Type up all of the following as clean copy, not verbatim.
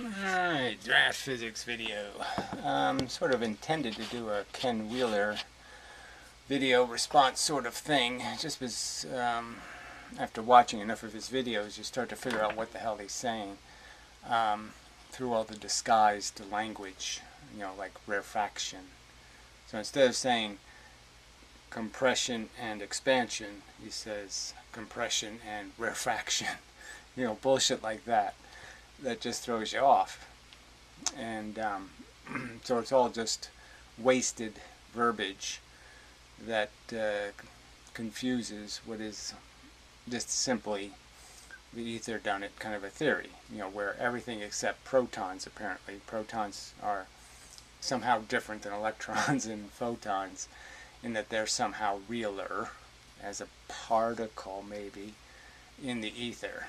Alright, draft physics video. Sort of intended to do a Ken Wheeler video response sort of thing, just because after watching enough of his videos you start to figure out what the hell he's saying through all the disguised language, like rarefaction. So instead of saying compression and expansion, he says compression and rarefaction. Bullshit like that. That just throws you off. And so it's all just wasted verbiage that confuses what is just simply the ether done it kind of a theory, where everything except protons, apparently. Protons are somehow different than electrons and photons in that they're somehow realer as a particle, maybe, in the ether.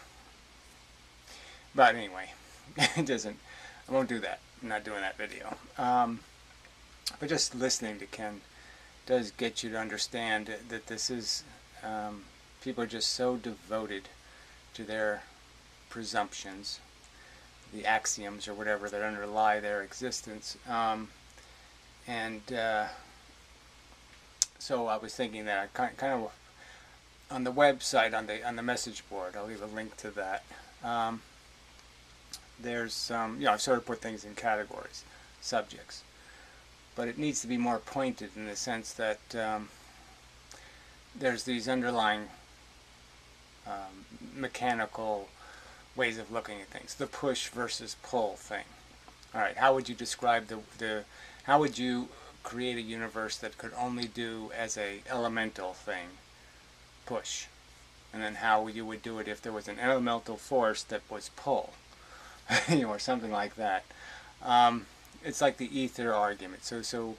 But anyway, it doesn't, I won't do that. I'm not doing that video. But just listening to Ken does get you to understand that this is, people are just so devoted to their presumptions, the axioms or whatever that underlie their existence. So I was thinking that I kind of, on the website, on the message board, I'll leave a link to that. There's some, I sort of put things in categories, subjects. But it needs to be more pointed in the sense that there's these underlying mechanical ways of looking at things. The push versus pull thing. Alright, how would you describe how would you create a universe that could only do as a elemental thing, push? And then how you would do it if there was an elemental force that was pull? Or something like that. It's like the ether argument. So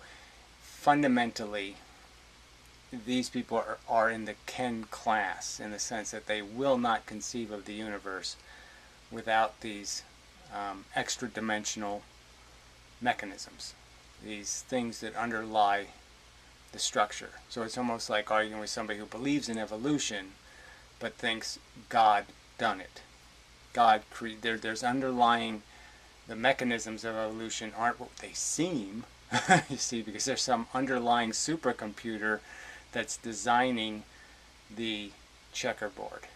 fundamentally, these people are in the Ken class, in the sense that they will not conceive of the universe without these extra-dimensional mechanisms, these things that underlie the structure. So it's almost like arguing with somebody who believes in evolution but thinks God done it. There's underlying, the mechanisms of evolution aren't what they seem, you see, because there's some underlying supercomputer that's designing the checkerboard.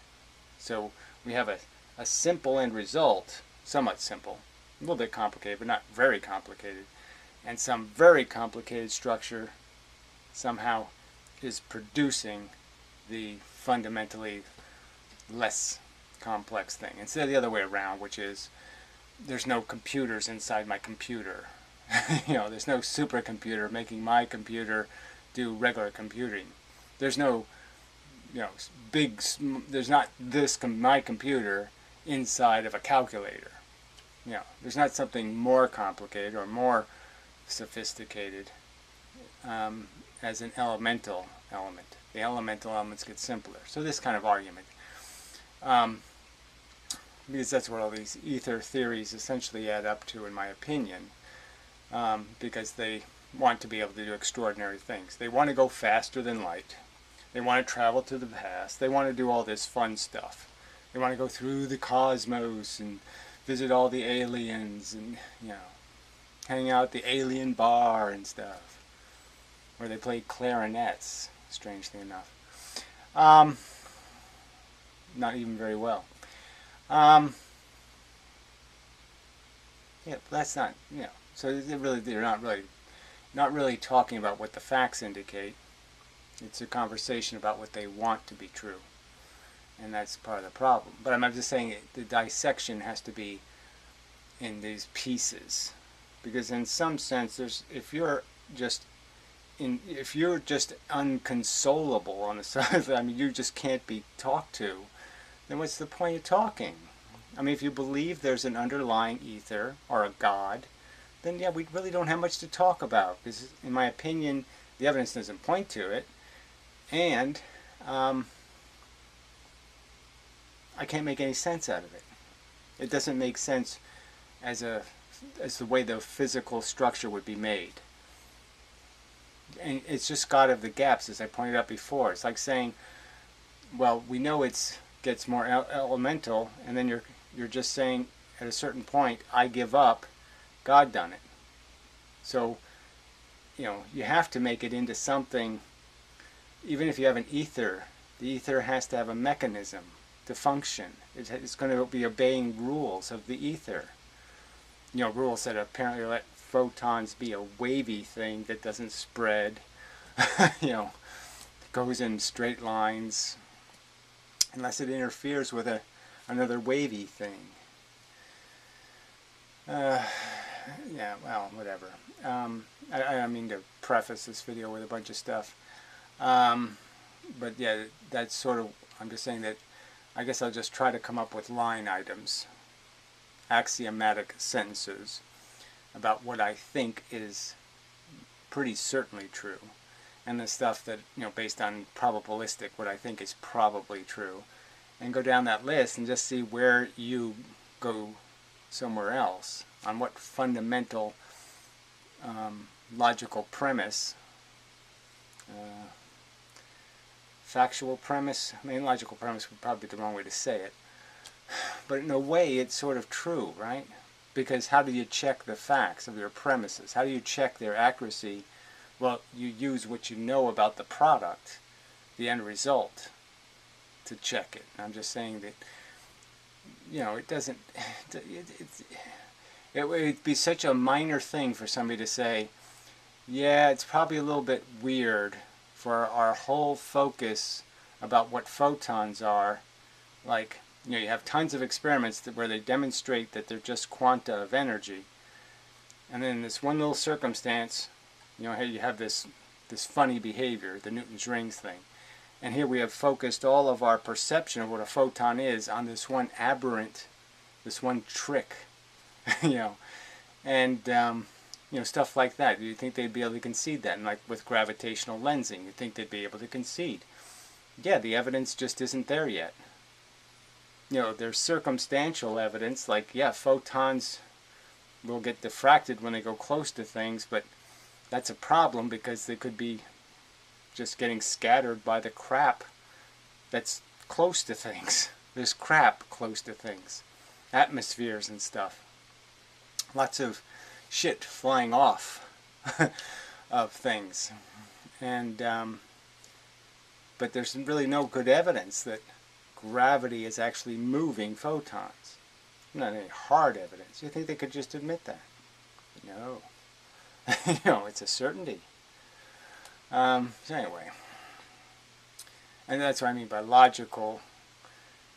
So we have a simple end result, somewhat simple, a little bit complicated, but not very complicated, and some very complicated structure somehow is producing the fundamentally less complex thing, instead of the other way around, which is there's no computers inside my computer. There's no supercomputer making my computer do regular computing. There's no, there's not my computer inside of a calculator. There's not something more complicated or more sophisticated as an elemental element. The elemental elements get simpler. So this kind of argument. Because that's what all these ether theories essentially add up to, in my opinion, because they want to be able to do extraordinary things. They want to go faster than light. They want to travel to the past. They want to do all this fun stuff. They want to go through the cosmos and visit all the aliens and, hang out at the alien bar and stuff, where they play clarinets, strangely enough. Not even very well. That's not, so they're not really talking about what the facts indicate. It's a conversation about what they want to be true, and that's part of the problem. But I'm just saying the dissection has to be in these pieces, because in some sense, if you're just unconsolable on the side, you just can't be talked to, then what's the point of talking? If you believe there's an underlying ether or a God, then we really don't have much to talk about, because in my opinion the evidence doesn't point to it, and I can't make any sense out of it. It doesn't make sense as the way the physical structure would be made. And it's just God of the gaps, as I pointed out before. It's like saying, well, we know it gets more elemental, and then you're just saying at a certain point, I give up, God done it. So, you have to make it into something. Even if you have an ether, the ether has to have a mechanism to function. It's going to be obeying rules of the ether. Rules that apparently let photons be a wavy thing that doesn't spread, goes in straight lines, unless it interferes with another wavy thing. Yeah, well, whatever. I don't mean to preface this video with a bunch of stuff. But yeah, that's sort of, I'm just saying that I guess I'll just try to come up with line items, axiomatic sentences about what I think is pretty certainly true, and the stuff that, based on probabilistic, what I think is probably true, and go down that list and just see where you go somewhere else, on what fundamental logical premise, factual premise, logical premise would probably be the wrong way to say it, but in a way it's sort of true, right? Because how do you check the facts of your premises? How do you check their accuracy? Well, you use what you know about the product, the end result, to check it. And I'm just saying that, it doesn't, it would be such a minor thing for somebody to say, yeah, it's probably a little bit weird for our whole focus about what photons are. Like, you have tons of experiments where they demonstrate that they're just quanta of energy. And then in this one little circumstance, hey, you have this funny behavior, the Newton's rings thing. And here we have focused all of our perception of what a photon is on this one aberrant, this one trick, and stuff like that. You think they'd be able to concede that? And like with gravitational lensing, you think they'd be able to concede? Yeah, the evidence just isn't there yet. There's circumstantial evidence, like, yeah, photons will get diffracted when they go close to things, but that's a problem because they could be just getting scattered by the crap that's close to things. There's crap close to things. Atmospheres and stuff. Lots of shit flying off of things. And, but there's really no good evidence that gravity is actually moving photons. Not any hard evidence. You think they could just admit that? No. It's a certainty. So anyway, and that's what I mean by logical.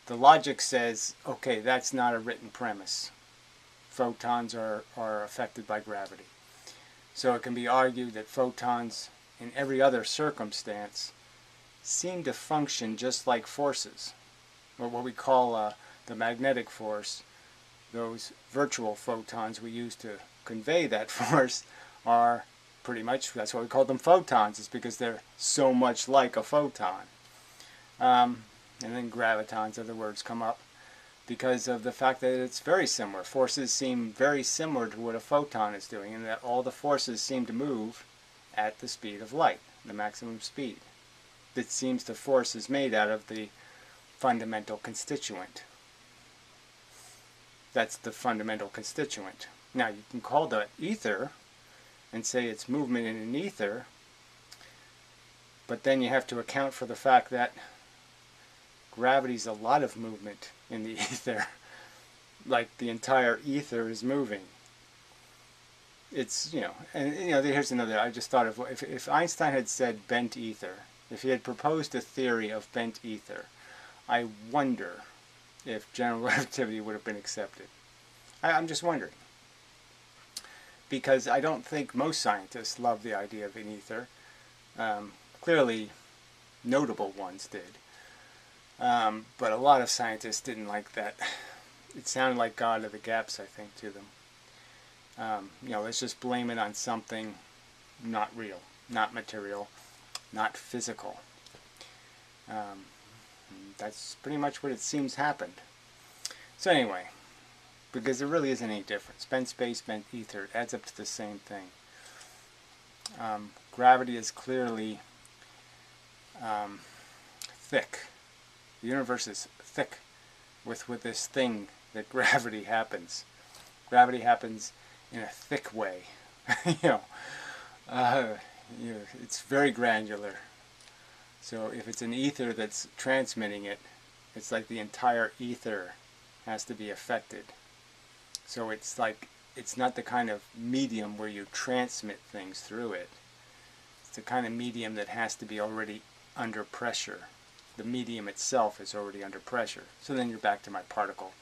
The logic says, okay, that's not a written premise. Photons are affected by gravity. So it can be argued that photons, in every other circumstance, seem to function just like forces, or what we call the magnetic force. Those virtual photons we use to convey that force are pretty much, that's why we call them photons, is because they're so much like a photon. And then gravitons, other words come up, because of the fact that it's very similar. Forces seem very similar to what a photon is doing, and that all the forces seem to move at the speed of light, the maximum speed. It seems the force is made out of the fundamental constituent. That's the fundamental constituent. Now you can call the ether and say it's movement in an ether, but then you have to account for the fact that gravity's a lot of movement in the ether. Like the entire ether is moving. It's, and here's another, I just thought of, if Einstein had said bent ether, if he had proposed a theory of bent ether, I wonder if general relativity would have been accepted. I'm just wondering. Because I don't think most scientists love the idea of an ether. Clearly, notable ones did. But a lot of scientists didn't like that. It sounded like God of the gaps, I think, to them. Let's just blame it on something not real, not material, not physical. That's pretty much what it seems happened. So anyway, because there really isn't any difference. Bent space, bent ether, it adds up to the same thing. Gravity is clearly thick. The universe is thick with this thing that gravity happens. Gravity happens in a thick way. you know, uh, it's very granular. So if it's an ether that's transmitting it, it's like the entire ether has to be affected. So it's like, it's not the kind of medium where you transmit things through it. It's the kind of medium that has to be already under pressure. The medium itself is already under pressure. So then you're back to my particle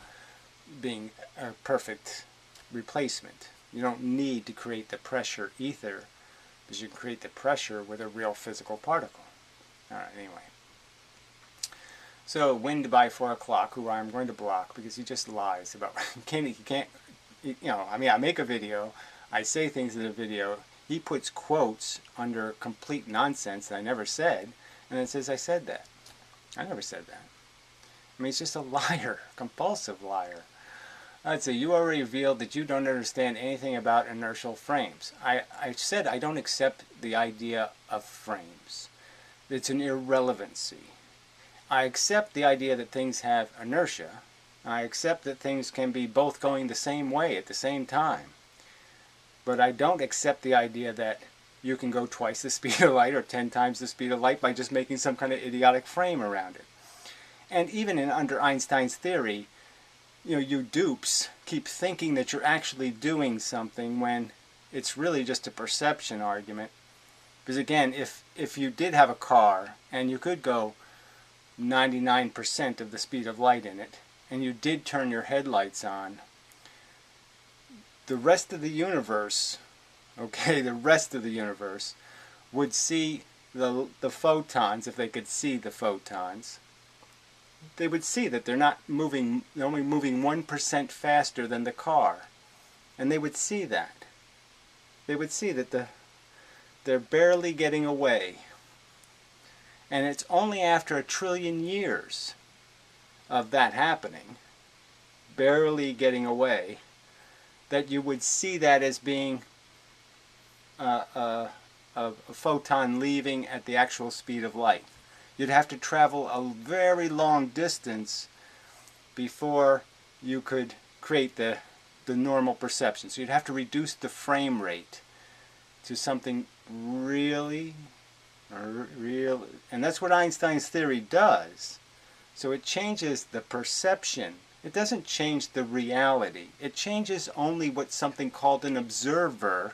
being a perfect replacement. You don't need to create the pressure ether, because you can create the pressure with a real physical particle. Alright, anyway. So, Wind by 4 o'clock, who I'm going to block because he just lies about, he can't, you know, I mean, I make a video, I say things in the video, he puts quotes under complete nonsense that I never said, and then says I said that. I never said that. I mean, he's just a liar, compulsive liar. I'd say you already revealed that you don't understand anything about inertial frames. I said I don't accept the idea of frames. It's an irrelevancy. I accept the idea that things have inertia. I accept that things can be both going the same way at the same time. But I don't accept the idea that you can go twice the speed of light or 10 times the speed of light by just making some kind of idiotic frame around it. And even under Einstein's theory, you know, you dupes keep thinking that you're actually doing something when it's really just a perception argument. Because again, if you did have a car and you could go 99% of the speed of light in it, and you did turn your headlights on, the rest of the universe, okay, the rest of the universe would see the photons, if they could see the photons. They would see that they're not moving, they're only moving 1% faster than the car. And they would see that. They would see that they're barely getting away. And it's only after 1 trillion years of that happening, barely getting away, that you would see that as being a photon leaving at the actual speed of light. You'd have to travel a very long distance before you could create the normal perception. So you'd have to reduce the frame rate to something really, and that's what Einstein's theory does. So it changes the perception. It doesn't change the reality. It changes only what something called an observer,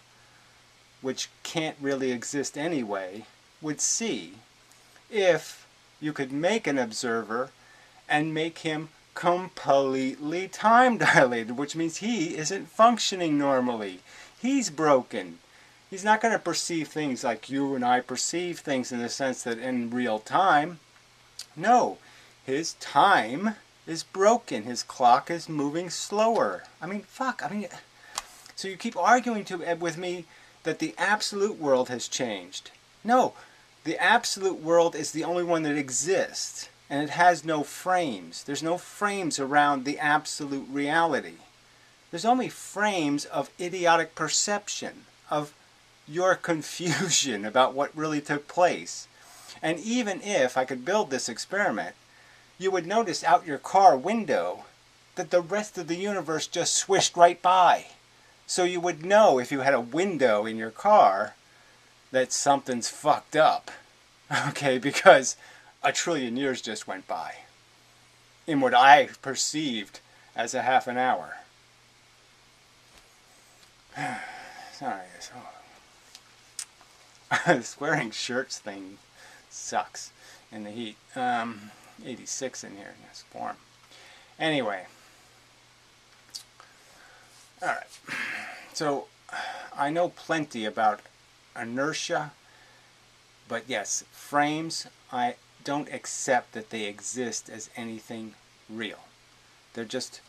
which can't really exist anyway, would see if you could make an observer and make him completely time dilated, which means he isn't functioning normally. He's broken. He's not going to perceive things like you and I perceive things in the sense that in real time. No, his time is broken. His clock is moving slower. I mean, fuck. I mean, so you keep arguing with me that the absolute world has changed. No, the absolute world is the only one that exists, and it has no frames. There's no frames around the absolute reality. There's only frames of idiotic perception, of your confusion about what really took place. And even if I could build this experiment, you would notice out your car window that the rest of the universe just swished right by. So you would know if you had a window in your car that something's fucked up. Okay, because 1 trillion years just went by in what I perceived as a half an hour. Sorry, this wearing shirts thing sucks in the heat. 86 in here, it's warm. Anyway, alright, so I know plenty about inertia, but yes, frames, I don't accept that they exist as anything real. They're just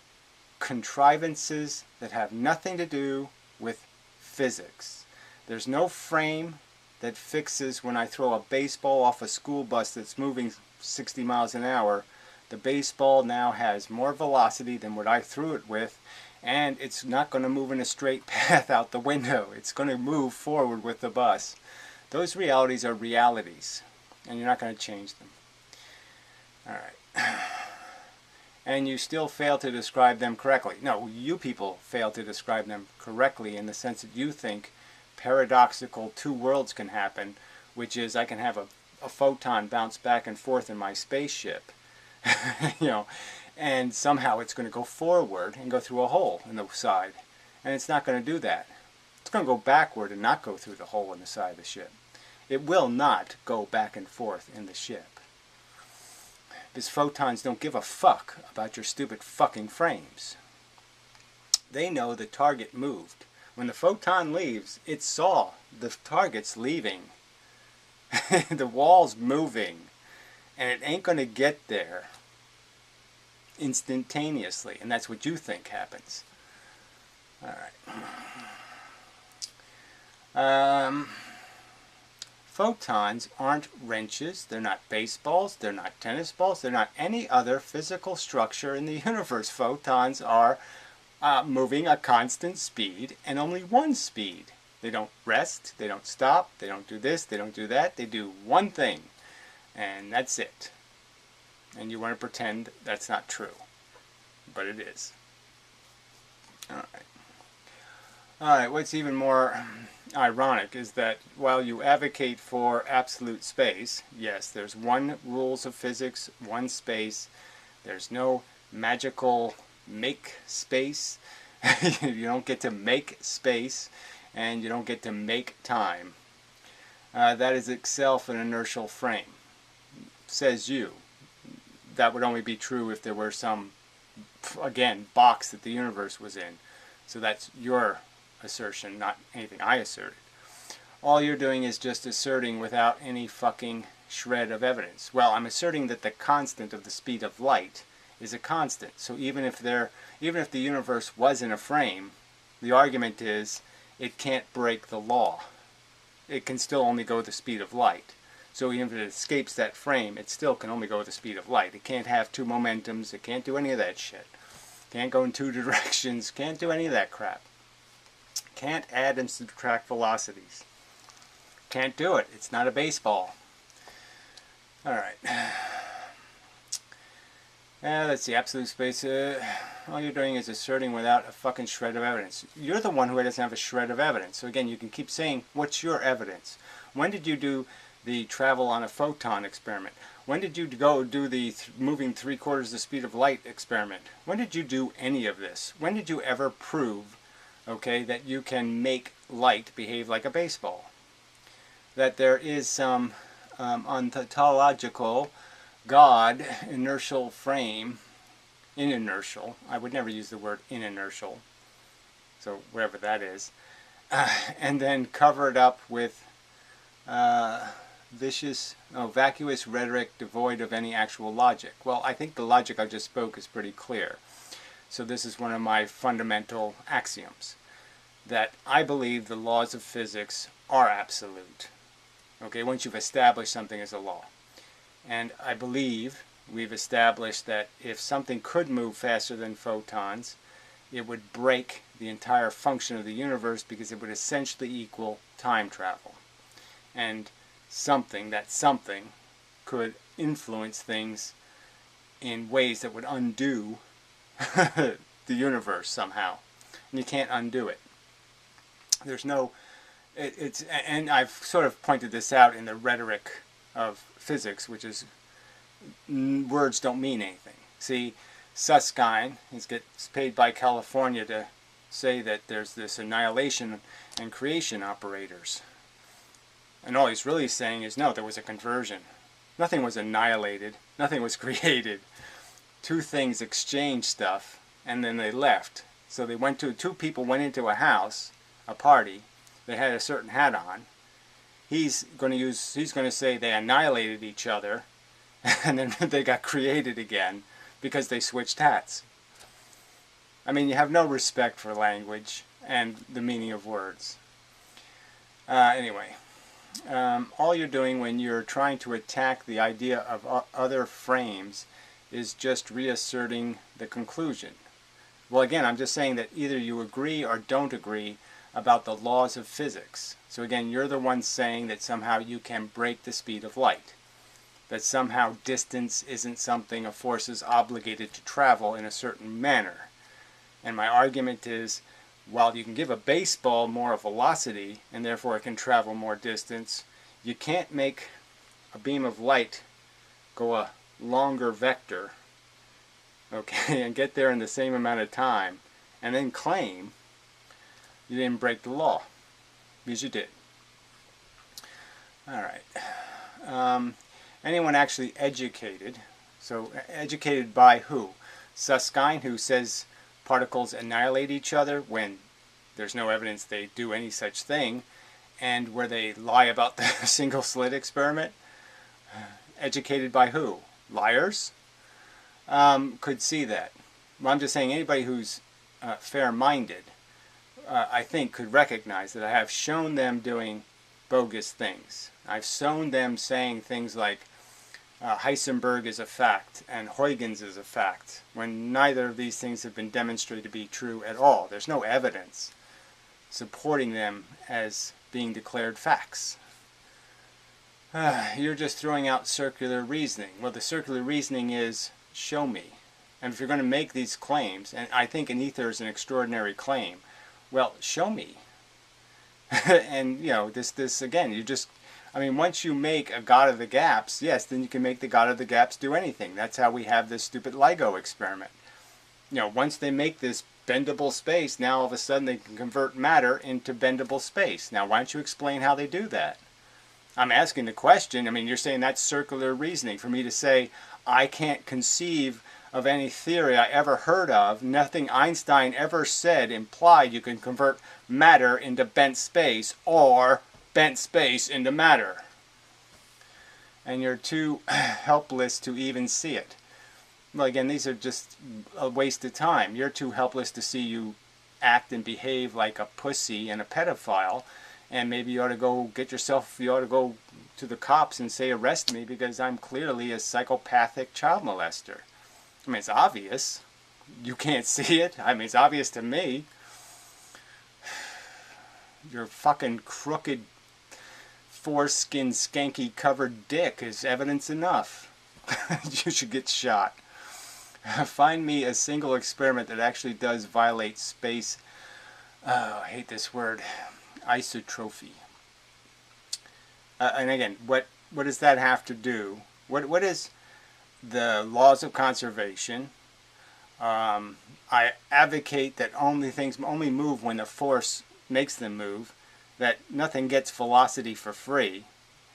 contrivances that have nothing to do with physics. There's no frame that fixes when I throw a baseball off a school bus that's moving 60 miles an hour. The baseball now has more velocity than what I threw it with, and it's not going to move in a straight path out the window. It's going to move forward with the bus. Those realities are realities, and you're not going to change them. Alright. and you still fail to describe them correctly. No, you people fail to describe them correctly in the sense that you think paradoxical two worlds can happen, which is I can have a photon bounce back and forth in my spaceship, you know, and somehow it's going to go forward and go through a hole in the side. And it's not going to do that. It's going to go backward and not go through the hole in the side of the ship. It will not go back and forth in the ship. Because photons don't give a fuck about your stupid fucking frames. They know the target moved. When the photon leaves, it saw the target's leaving. The wall's moving. And it ain't going to get there instantaneously. And that's what you think happens. Alright. Photons aren't wrenches, they're not baseballs, they're not tennis balls, they're not any other physical structure in the universe. Photons are moving a constant speed and only one speed. They don't rest, they don't stop, they don't do this, they don't do that. They do one thing, and that's it. And you want to pretend that's not true, but it is. Alright. Alright, what's even more ironic is that while you advocate for absolute space, yes, there's one rules of physics, one space, there's no magical make space, you don't get to make space, and you don't get to make time. That is itself an inertial frame, says you. That would only be true if there were some, again, box that the universe was in. So that's your assertion, not anything I asserted. All you're doing is just asserting without any fucking shred of evidence. Well, I'm asserting that the constant of the speed of light is a constant. So even if the universe was in a frame, the argument is it can't break the law. It can still only go the speed of light. So even if it escapes that frame, it still can only go the speed of light. It can't have two momentums. It can't do any of that shit. Can't go in two directions. Can't do any of that crap. Can't add and subtract velocities. Can't do it. It's not a baseball. Alright. Let's see. Absolute space. All you're doing is asserting without a fucking shred of evidence. You're the one who doesn't have a shred of evidence. So again, you can keep saying, what's your evidence? When did you do the travel on a photon experiment? When did you go do the moving 3/4 the speed of light experiment? When did you do any of this? When did you ever prove, okay, that you can make light behave like a baseball? That there is some ontological God inertial frame, inertial. I would never use the word inertial, so whatever that is, and then cover it up with vacuous rhetoric devoid of any actual logic. Well, I think the logic I just spoke is pretty clear. So this is one of my fundamental axioms, that I believe the laws of physics are absolute. Okay, once you've established something as a law. And I believe we've established that if something could move faster than photons, it would break the entire function of the universe because it would essentially equal time travel. And that something could influence things in ways that would undo the universe somehow. And you can't undo it. There's no... and I've sort of pointed this out in the rhetoric of physics, which is words don't mean anything. See, Susskind gets paid by California to say that there's this annihilation and creation operators. And all he's really saying is, no, there was a conversion. Nothing was annihilated. Nothing was created. Two things exchanged stuff, and then they left. So two people went into a house, a party. They had a certain hat on. He's going to say they annihilated each other, and then they got created again because they switched hats. I mean, you have no respect for language and the meaning of words. Anyway, all you're doing when you're trying to attack the idea of other frames is just reasserting the conclusion. Well, again, I'm just saying that either you agree or don't agree about the laws of physics. So again, you're the one saying that somehow you can break the speed of light. that somehow distance isn't something a force is obligated to travel in a certain manner. And my argument is, while you can give a baseball more velocity and therefore it can travel more distance, you can't make a beam of light go a longer vector, okay, and get there in the same amount of time and then claim you didn't break the law, because you did. Alright. Anyone actually educated, so educated by who? Susskind, who says particles annihilate each other when there's no evidence they do any such thing, and where they lie about the single slit experiment. Educated by who? Liars? Could see that. Well, I'm just saying anybody who's fair-minded, I think, could recognize that I have shown them doing bogus things. I've shown them saying things like Heisenberg is a fact and Huygens is a fact, when neither of these things have been demonstrated to be true at all. There's no evidence supporting them as being declared facts. You're just throwing out circular reasoning. Well, the circular reasoning is, show me. And if you're going to make these claims, and I think an ether is an extraordinary claim, well, show me. And, you know, this again, you just, I mean, once you make a God of the gaps, yes, then you can make the God of the gaps do anything. That's how we have this stupid LIGO experiment. You know, once they make this bendable space, now all of a sudden they can convert matter into bendable space. Now, why don't you explain how they do that? I'm asking the question. I mean, you're saying that's circular reasoning. For me to say, I can't conceive of any theory I ever heard of, nothing Einstein ever said implied you can convert matter into bent space or bent space into matter. And you're too helpless to even see it. Well, again, these are just a waste of time. You're too helpless to see you act and behave like a pussy and a pedophile. And maybe you ought to go get yourself, you ought to go to the cops and say, arrest me because I'm clearly a psychopathic child molester. I mean, it's obvious. You can't see it. I mean, it's obvious to me. Your fucking crooked, foreskin, skanky covered dick is evidence enough. You should get shot. Find me a single experiment that actually does violate space. Oh, I hate this word. Isotropy. And again, what does that have to do? What is the laws of conservation? I advocate that things only move when the force makes them move. That nothing gets velocity for free,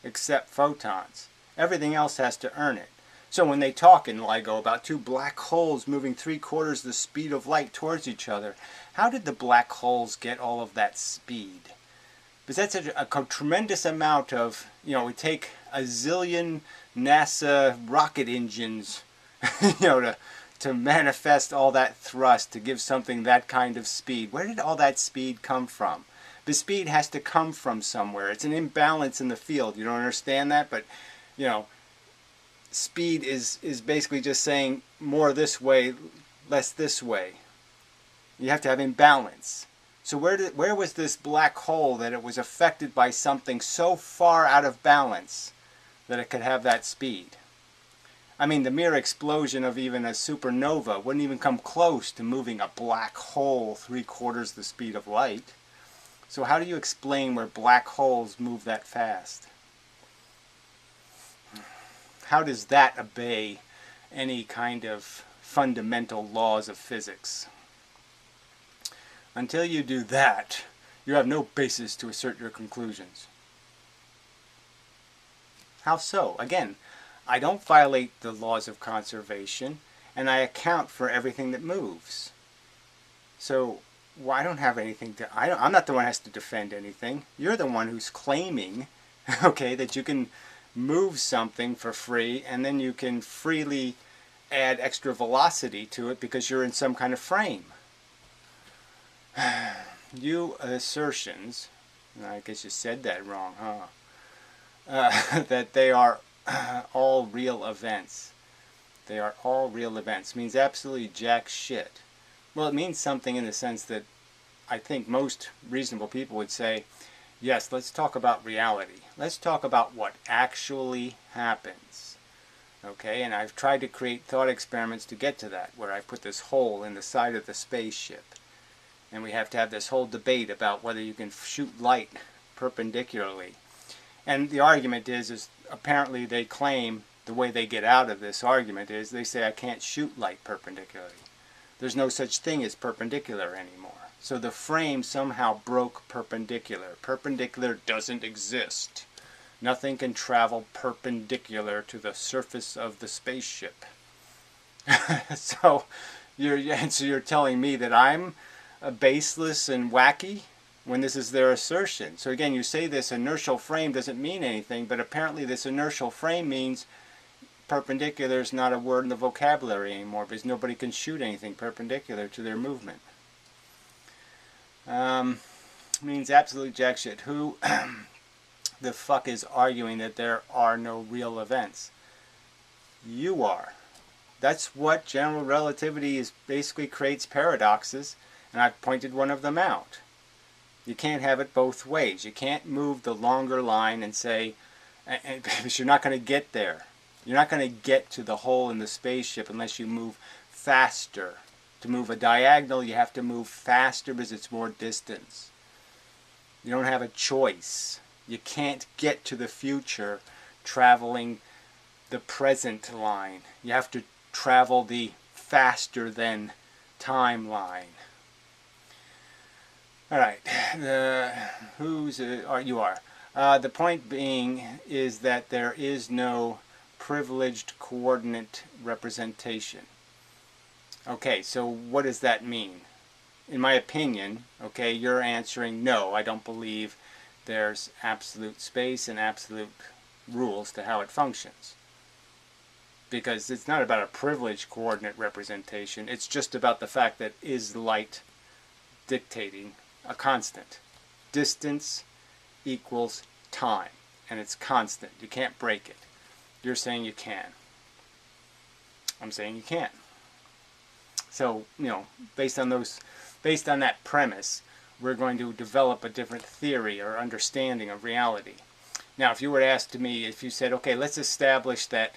except photons. Everything else has to earn it. So when they talk in LIGO about two black holes moving 3/4 the speed of light towards each other, how did the black holes get all of that speed? Because that's a tremendous amount of, you know, it would take a zillion NASA rocket engines, you know, to manifest all that thrust to give something that kind of speed. Where did all that speed come from? The speed has to come from somewhere. It's an imbalance in the field. You don't understand that? But, you know, speed is basically just saying more this way, less this way. You have to have imbalance. So where was this black hole that it was affected by something so far out of balance that it could have that speed? I mean, the mere explosion of even a supernova wouldn't even come close to moving a black hole 3/4 the speed of light. So how do you explain where black holes move that fast? How does that obey any kind of fundamental laws of physics? Until you do that, you have no basis to assert your conclusions. How so? Again, I don't violate the laws of conservation, and I account for everything that moves. So, well, I don't have anything to... I'm not the one who has to defend anything. You're the one who's claiming, okay, that you can move something for free, and then you can freely add extra velocity to it because you're in some kind of frame. You assertions, I guess you said that wrong, huh? That they are all real events. They are all real events. Means absolutely jack shit. Well, it means something in the sense that I think most reasonable people would say, yes, let's talk about reality. Let's talk about what actually happens. Okay, and I've tried to create thought experiments to get to that, where I put this hole in the side of the spaceship. And we have to have this whole debate about whether you can shoot light perpendicularly. And the argument is apparently they claim, the way they get out of this argument is, they say I can't shoot light perpendicularly. There's no such thing as perpendicular anymore. So the frame somehow broke perpendicular. Perpendicular doesn't exist. Nothing can travel perpendicular to the surface of the spaceship. So you're telling me that I'm baseless and wacky when this is their assertion. So again, you say this inertial frame doesn't mean anything, but apparently this inertial frame means perpendicular is not a word in the vocabulary anymore, because nobody can shoot anything perpendicular to their movement. Means absolutely jack shit. Who the fuck is arguing that there are no real events? You are. That's what general relativity is, basically creates paradoxes, and I've pointed one of them out. You can't have it both ways. You can't move the longer line and say, because you're not going to get there. You're not going to get to the hole in the spaceship unless you move faster. To move a diagonal, you have to move faster because it's more distance. You don't have a choice. You can't get to the future traveling the present line. You have to travel the faster than timeline. All right, you are. The point being is that there is no privileged coordinate representation. Okay, so what does that mean? In my opinion, okay, you're answering no, I don't believe there's absolute space and absolute rules to how it functions. Because it's not about a privileged coordinate representation, it's just about the fact that is light dictating a constant. Distance equals time, and it's constant. You can't break it. You're saying you can. I'm saying you can't. So, based on that premise, we're going to develop a different theory or understanding of reality. Now, if you were to ask me, if you said, okay, let's establish that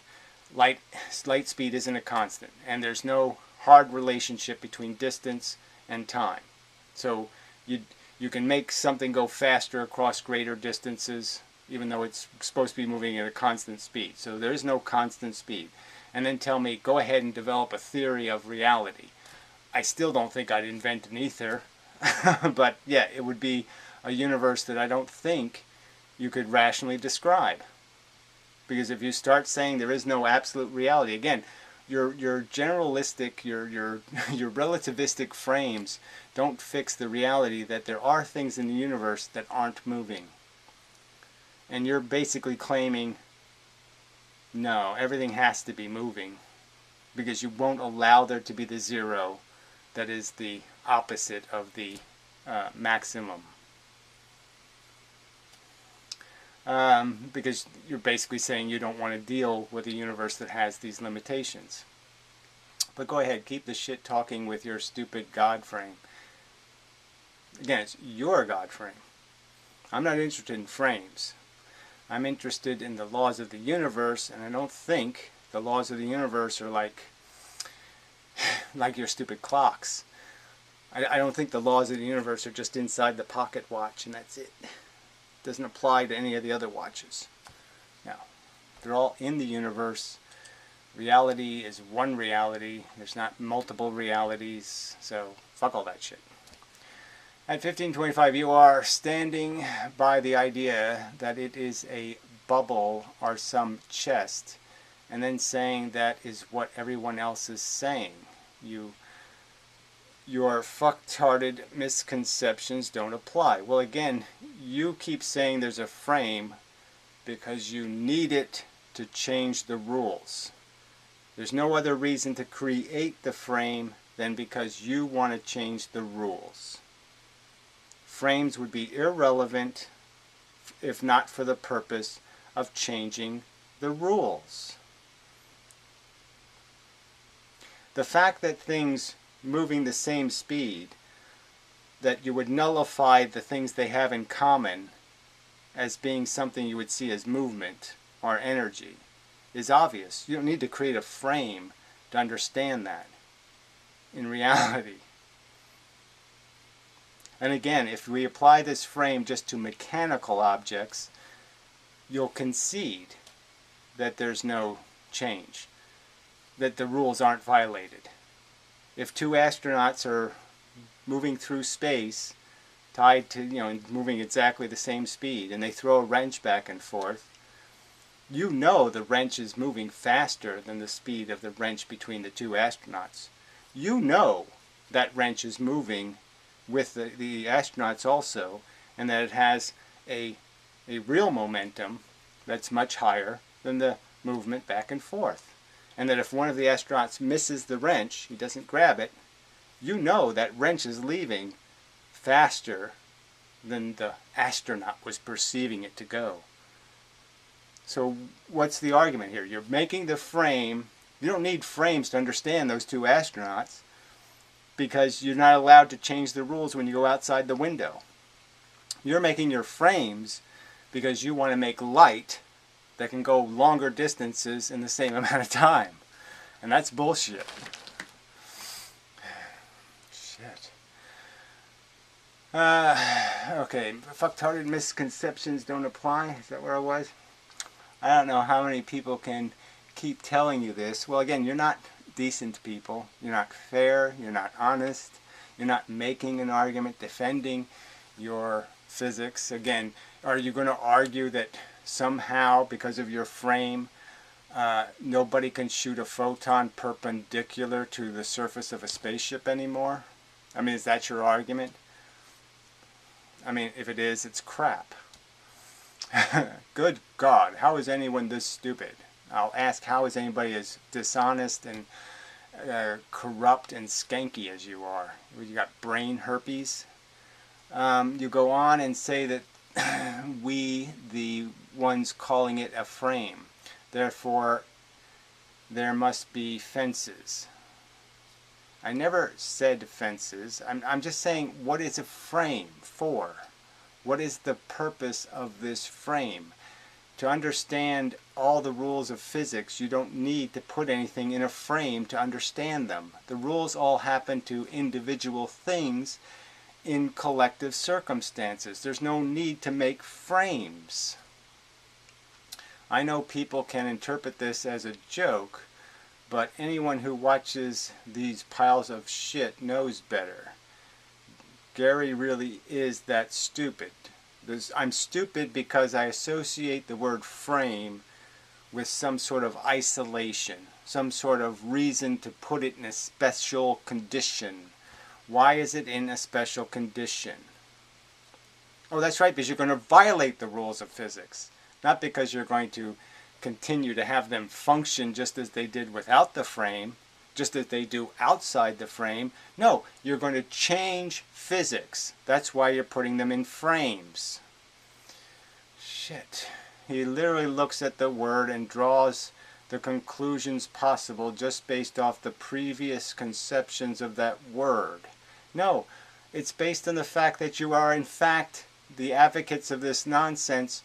light speed isn't a constant, and there's no hard relationship between distance and time. So you can make something go faster across greater distances, even though it's supposed to be moving at a constant speed. So there is no constant speed. And then tell me, go ahead and develop a theory of reality. I still don't think I'd invent an ether, but yeah, it would be a universe that I don't think you could rationally describe. Because if you start saying there is no absolute reality, again, your generalistic, your relativistic frames don't fix the reality that there are things in the universe that aren't moving. And you're basically claiming, no, everything has to be moving, because you won't allow there to be the zero that is the opposite of the maximum. Because you're basically saying you don't want to deal with a universe that has these limitations. But go ahead, keep the shit talking with your stupid God frame. Again, it's your God frame. I'm not interested in frames. I'm interested in the laws of the universe, and I don't think the laws of the universe are like your stupid clocks. I don't think the laws of the universe are just inside the pocket watch and that's it. Doesn't apply to any of the other watches. Now, they're all in the universe. Reality is one reality. There's not multiple realities, so fuck all that shit. At 1525, you are standing by the idea that it is a bubble or some chest, and then saying that is what everyone else is saying. Your fucktarded misconceptions don't apply. Well, again, you keep saying there's a frame because you need it to change the rules. There's no other reason to create the frame than because you want to change the rules. Frames would be irrelevant if not for the purpose of changing the rules. The fact that things moving the same speed, that you would nullify the things they have in common as being something you would see as movement or energy, is obvious. You don't need to create a frame to understand that in reality. And again, if we apply this frame just to mechanical objects, you'll concede that there's no change, that the rules aren't violated. If two astronauts are moving through space, tied to, moving exactly the same speed, and they throw a wrench back and forth, you know the wrench is moving faster than the speed of the wrench between the two astronauts. You know that wrench is moving with the astronauts also, and that it has a real momentum that's much higher than the movement back and forth. And that if one of the astronauts misses the wrench, he doesn't grab it, you know that wrench is leaving faster than the astronaut was perceiving it to go. So what's the argument here? You're making the frame. You don't need frames to understand those two astronauts, because you're not allowed to change the rules when you go outside the window. You're making your frames because you want to make light that can go longer distances in the same amount of time. And that's bullshit. Shit. Okay, fucktarded misconceptions don't apply. Is that where I was? I don't know how many people can keep telling you this. Well, again, you're not decent people. You're not fair. You're not honest. You're not making an argument defending your physics. Again, are you going to argue that somehow, because of your frame, nobody can shoot a photon perpendicular to the surface of a spaceship anymore? I mean, is that your argument? I mean, if it is, it's crap. Good God, how is anyone this stupid? I'll ask, how is anybody as dishonest and corrupt and skanky as you are? You got brain herpes? You go on and say that we, the ones calling it a frame, therefore there must be fences. I never said fences. I'm just saying, what is a frame for? What is the purpose of this frame? To understand all the rules of physics, you don't need to put anything in a frame to understand them. The rules all happen to individual things in collective circumstances. There's no need to make frames. I know people can interpret this as a joke, but anyone who watches these piles of shit knows better. Gary really is that stupid. I'm stupid because I associate the word frame with some sort of isolation, some sort of reason to put it in a special condition. Why is it in a special condition? Oh, that's right, because you're going to violate the rules of physics. Not because you're going to continue to have them function just as they did without the frame, just as they do outside the frame. No, you're going to change physics. That's why you're putting them in frames. Shit. He literally looks at the word and draws the conclusions possible just based off the previous conceptions of that word. No, it's based on the fact that you are in fact the advocates of this nonsense.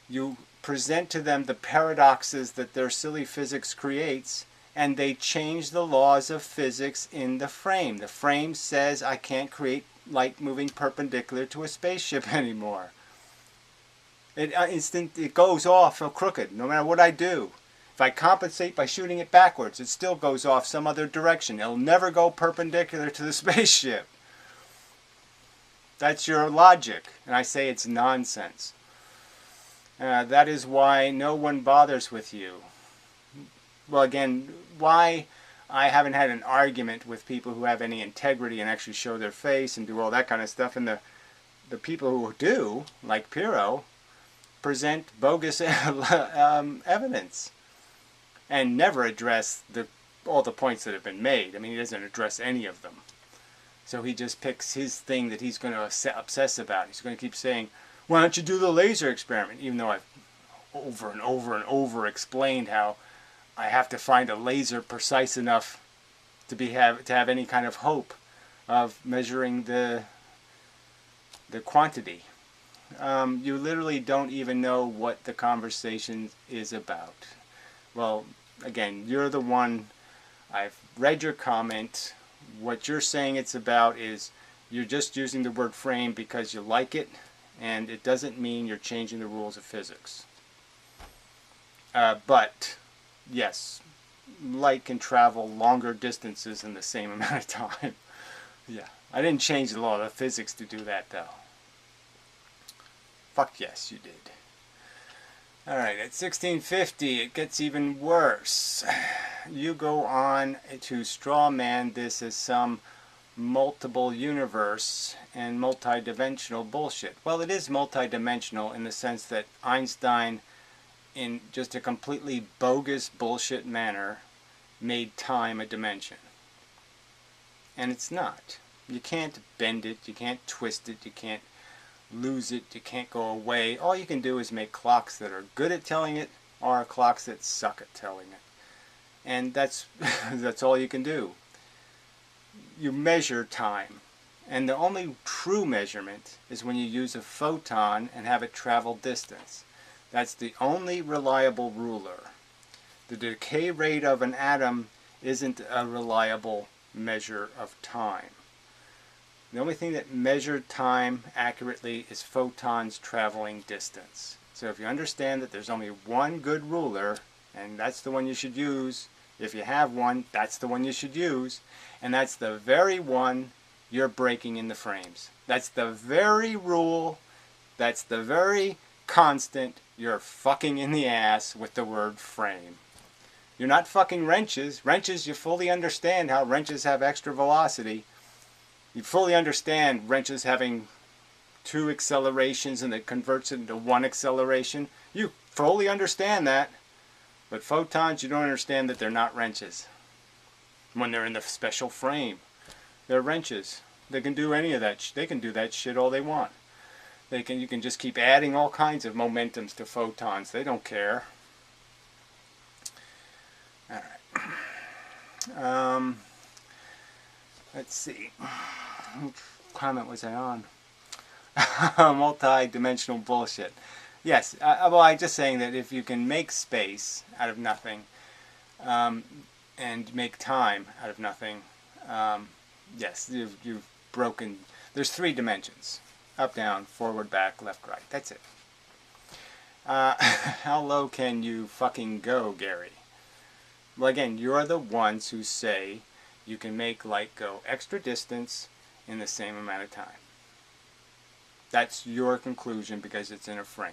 You present to them the paradoxes that their silly physics creates, and they change the laws of physics in the frame. The frame says I can't create light moving perpendicular to a spaceship anymore. It goes off crooked, no matter what I do. If I compensate by shooting it backwards, it still goes off some other direction. It'll never go perpendicular to the spaceship. That's your logic, and I say it's nonsense. That is why no one bothers with you. Well, again, why I haven't had an argument with people who have any integrity and actually show their face and do all that kind of stuff. And the people who do, like Piro, present bogus evidence and never address all the points that have been made. I mean, he doesn't address any of them. So he just picks his thing that he's going to obsess about. He's going to keep saying, why don't you do the laser experiment? Even though I've over and over and over explained how I have to find a laser precise enough to have any kind of hope of measuring the quantity. You literally don't even know what the conversation is about. Well, again, you're the one. I've read your comment. What you're saying it's about is you're just using the word frame because you like it, and it doesn't mean you're changing the rules of physics. But, yes, light can travel longer distances in the same amount of time. Yeah, I didn't change the law of physics to do that, though. Fuck yes, you did. Alright, at 1650, it gets even worse. You go on to straw man this as some multiple universe and multidimensional bullshit. Well, it is multidimensional in the sense that Einstein, in just a completely bogus bullshit manner, made time a dimension. And it's not. You can't bend it, you can't twist it, you can't lose it, you can't go away. All you can do is make clocks that are good at telling it or clocks that suck at telling it. And that's that's all you can do. You measure time. And the only true measurement is when you use a photon and have it travel distance. That's the only reliable ruler. The decay rate of an atom isn't a reliable measure of time. The only thing that measured time accurately is photons traveling distance. So if you understand that there's only one good ruler, and that's the one you should use, if you have one, that's the one you should use, and that's the very one you're breaking in the frames. That's the very rule, that's the very constant you're fucking in the ass with the word frame. You're not fucking wrenches. Wrenches, you fully understand how wrenches have extra velocity. You fully understand wrenches having two accelerations and it converts it into one acceleration. You fully understand that. But photons, you don't understand that they're not wrenches. When they're in the special frame, they're wrenches. They can do any of that. They can do that shit all they want. You can just keep adding all kinds of momentums to photons. They don't care. All right. Let's see. What comment was I on? Multi-dimensional bullshit. Yes, well, I'm just saying that if you can make space out of nothing and make time out of nothing, yes, you've broken. There's 3 dimensions. Up, down, forward, back, left, right. That's it. How low can you fucking go, Gary? Well, again, you're the ones who say you can make light go extra distance in the same amount of time. That's your conclusion because it's in a frame.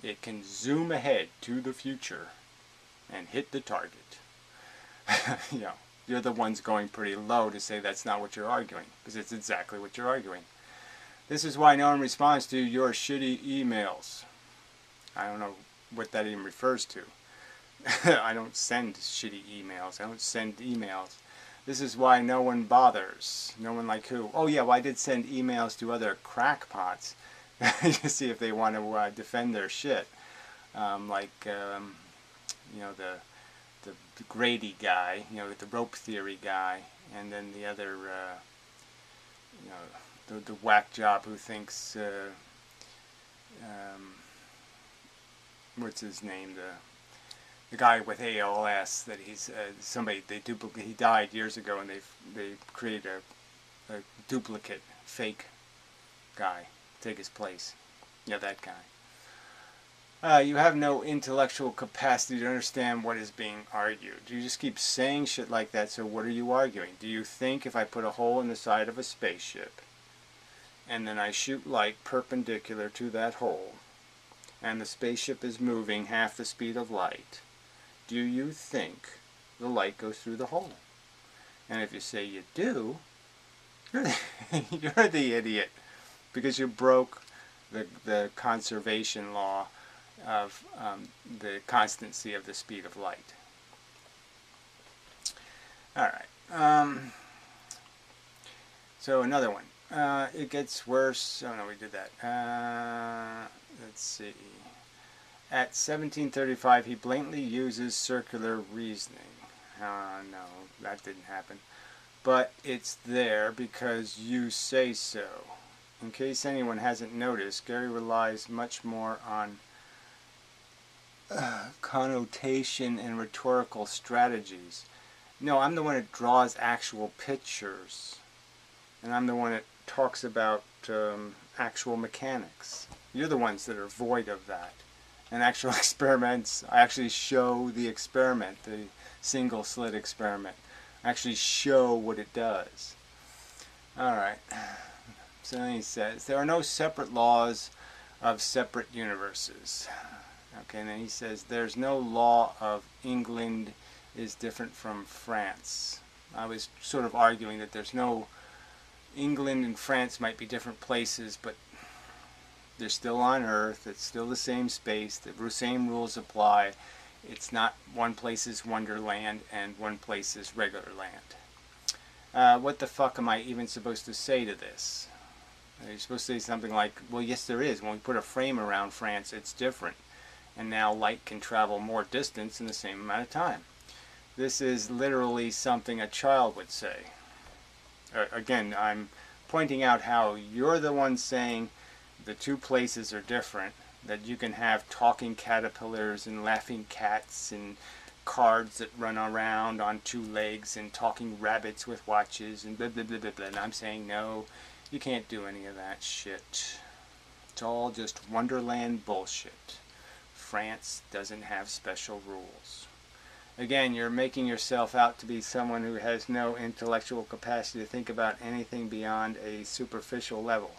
It can zoom ahead to the future and hit the target. You know, you're the ones going pretty low to say that's not what you're arguing, because it's exactly what you're arguing. This is why no one responds to your shitty emails. I don't know what that even refers to. I don't send shitty emails. I don't send emails. This is why no one bothers. No one like who? Oh yeah, well I did send emails to other crackpots to see if they want to defend their shit. You know, the Grady guy, you know, the rope theory guy, and then the other, you know, the whack job who thinks, what's his name, the guy with ALS, that he's somebody, he died years ago, and they created a duplicate fake guy take his place. Yeah, that guy. You have no intellectual capacity to understand what is being argued. You just keep saying shit like that, so what are you arguing? Do you think if I put a hole in the side of a spaceship and then I shoot light perpendicular to that hole and the spaceship is moving half the speed of light, do you think the light goes through the hole? And if you say you do, you're the idiot, because you broke the conservation law of the constancy of the speed of light. Alright. So another one. It gets worse. Oh no, we did that. Let's see. At 1735, he blatantly uses circular reasoning. No, that didn't happen. But it's there because you say so. In case anyone hasn't noticed, Gary relies much more on connotation and rhetorical strategies. No, I'm the one that draws actual pictures. And I'm the one that talks about actual mechanics. You're the ones that are void of that. And actual experiments, I actually show the experiment, the single slit experiment. I actually show what it does. Alright. So then he says, there are no separate laws of separate universes. Okay, and then he says, there's no law of England is different from France. I was sort of arguing that there's no England and France might be different places, but they're still on Earth. It's still the same space. The same rules apply. It's not one place is Wonderland and one place is regular land. What the fuck am I even supposed to say to this? You're supposed to say something like, well, yes, there is. When we put a frame around France, it's different. And now light can travel more distance in the same amount of time. This is literally something a child would say. Again, I'm pointing out how you're the one saying the two places are different, that you can have talking caterpillars and laughing cats and cards that run around on two legs and talking rabbits with watches and blah blah blah blah blah. And I'm saying no, you can't do any of that shit. It's all just Wonderland bullshit. France doesn't have special rules. Again, you're making yourself out to be someone who has no intellectual capacity to think about anything beyond a superficial level.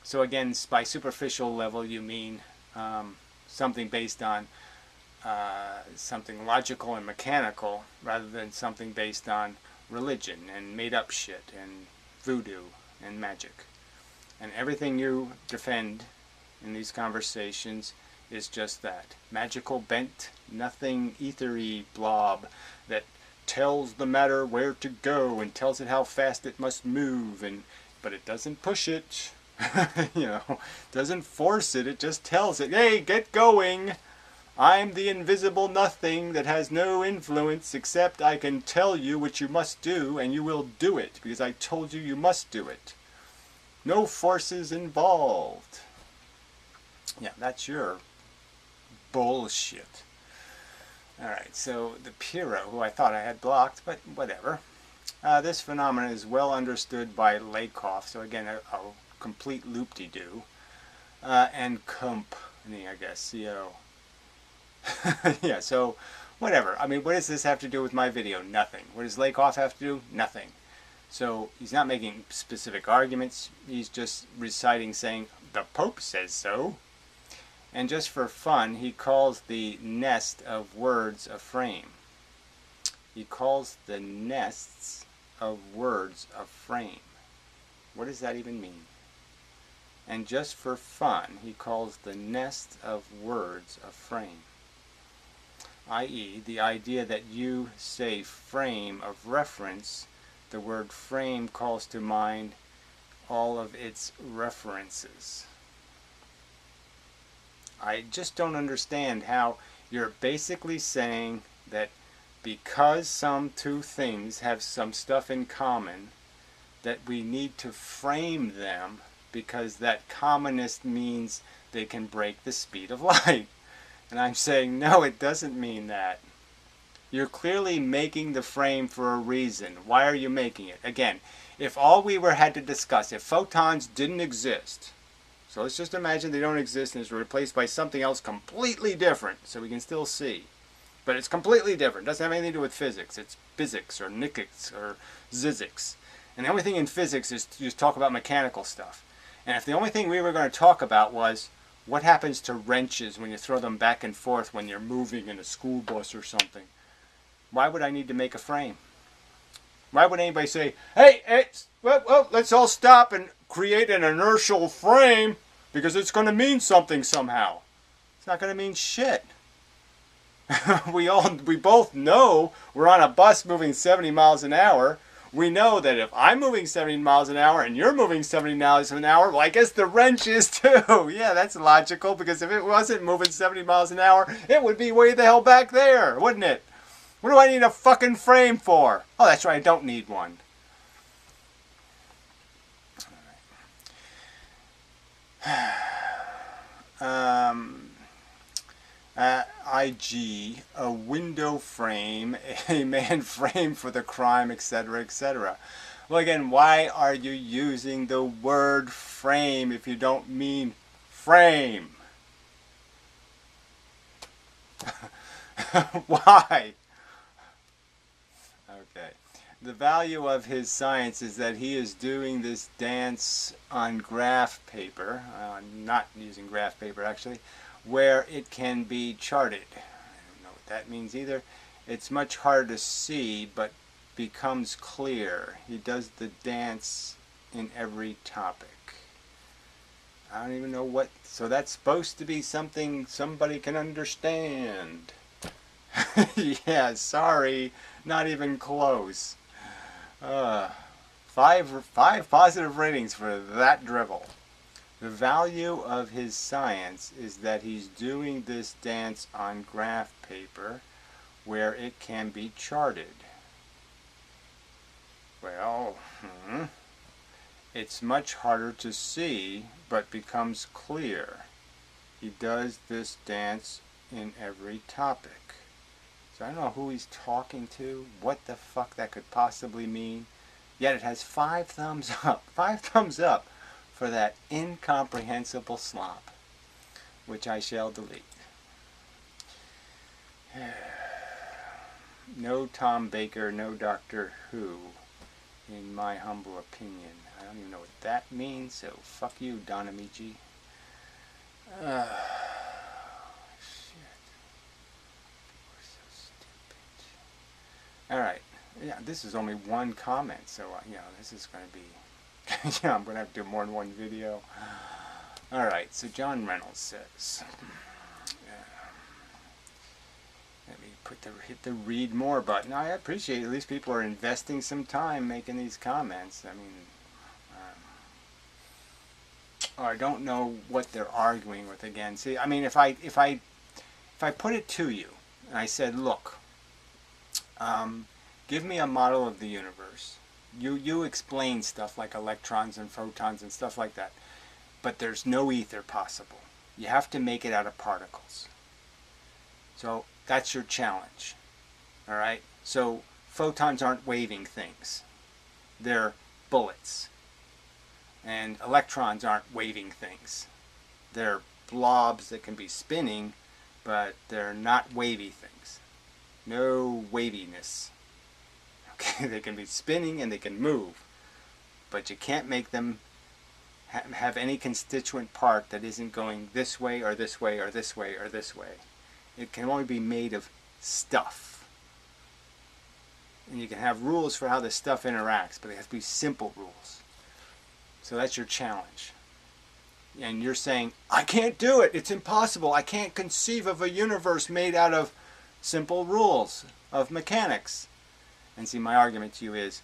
So again, by superficial level you mean something based on something logical and mechanical rather than something based on religion and made up shit and voodoo and magic. And everything you defend in these conversations is just that. Magical, bent, nothing, ethery blob that tells the matter where to go and tells it how fast it must move, but it doesn't push it. You know, doesn't force it, it just tells it, hey, get going. I'm the invisible nothing that has no influence except I can tell you what you must do and you will do it because I told you you must do it. No forces involved. Yeah, that's your bullshit. Alright, so the Piro, who I thought I had blocked, but whatever. This phenomenon is well understood by Lakoff, so again, a complete loop-de-doo. And company, I guess, C-O. Yeah, so whatever. I mean, what does this have to do with my video? Nothing. What does Lakoff have to do? Nothing. So he's not making specific arguments. He's just reciting, saying, the Pope says so. And just for fun, he calls the nest of words a frame. He calls the nests of words a frame. What does that even mean? And just for fun, he calls the nest of words a frame. I.e., the idea that you say frame of reference, the word frame calls to mind all of its references. I just don't understand how you're basically saying that because some two things have some stuff in common, that we need to frame them because that commonness means they can break the speed of light. And I'm saying, no, it doesn't mean that. You're clearly making the frame for a reason. Why are you making it? Again, if all we had to discuss, if photons didn't exist, so let's just imagine they don't exist and it's replaced by something else completely different, so we can still see. But it's completely different. It doesn't have anything to do with physics. It's physics or nikics or zizics. And the only thing in physics is to just talk about mechanical stuff. And if the only thing we were going to talk about was what happens to wrenches when you throw them back and forth when you're moving in a school bus or something, why would I need to make a frame? Why would anybody say, hey, well, let's all stop and create an inertial frame because it's going to mean something somehow? It's not going to mean shit. We both know we're on a bus moving 70 miles an hour. We know that if I'm moving 70 miles an hour and you're moving 70 miles an hour, well, I guess the wrench is too. Yeah, that's logical, because if it wasn't moving 70 miles an hour, it would be way the hell back there, wouldn't it? What do I need a fucking frame for? Oh, that's right, I don't need one. IG, a window frame, a man frame for the crime, etc., etc. Well, again, why are you using the word frame if you don't mean frame? Why? Okay. The value of his science is that he is doing this dance on graph paper, not using graph paper actually, where it can be charted. I don't know what that means either. It's much harder to see, but becomes clear. He does the dance in every topic. I don't even know what, so that's supposed to be something somebody can understand. Yeah, sorry, not even close. Five positive ratings for that drivel. The value of his science is that he's doing this dance on graph paper where it can be charted. Well, it's much harder to see, but becomes clear. He does this dance in every topic. So I don't know who he's talking to, what the fuck that could possibly mean. Yet it has 5 thumbs up. 5 thumbs up for that incomprehensible slop, which I shall delete. No Tom Baker, no Doctor Who, in my humble opinion. I don't even know what that means, so fuck you, Don Amici. Alright, yeah, this is only one comment, so, this is going to be, I'm going to have to do more than one video. Alright, so John Reynolds says, let me hit the read more button. I appreciate at least people are investing some time making these comments. I mean, I don't know what they're arguing with again. See, I mean, if I put it to you, and I said, look, give me a model of the universe. You explain stuff like electrons and photons and stuff like that, but there's no ether possible. You have to make it out of particles. So that's your challenge. All right? So photons aren't waving things. They're bullets. And electrons aren't waving things. They're blobs that can be spinning, but they're not wavy things. No waviness. Okay, they can be spinning and they can move, but you can't make them have any constituent part that isn't going this way or this way or this way or this way. It can only be made of stuff. And you can have rules for how the stuff interacts, but they have to be simple rules. So that's your challenge. And you're saying, I can't do it. It's impossible. I can't conceive of a universe made out of simple rules of mechanics. And see, my argument to you is,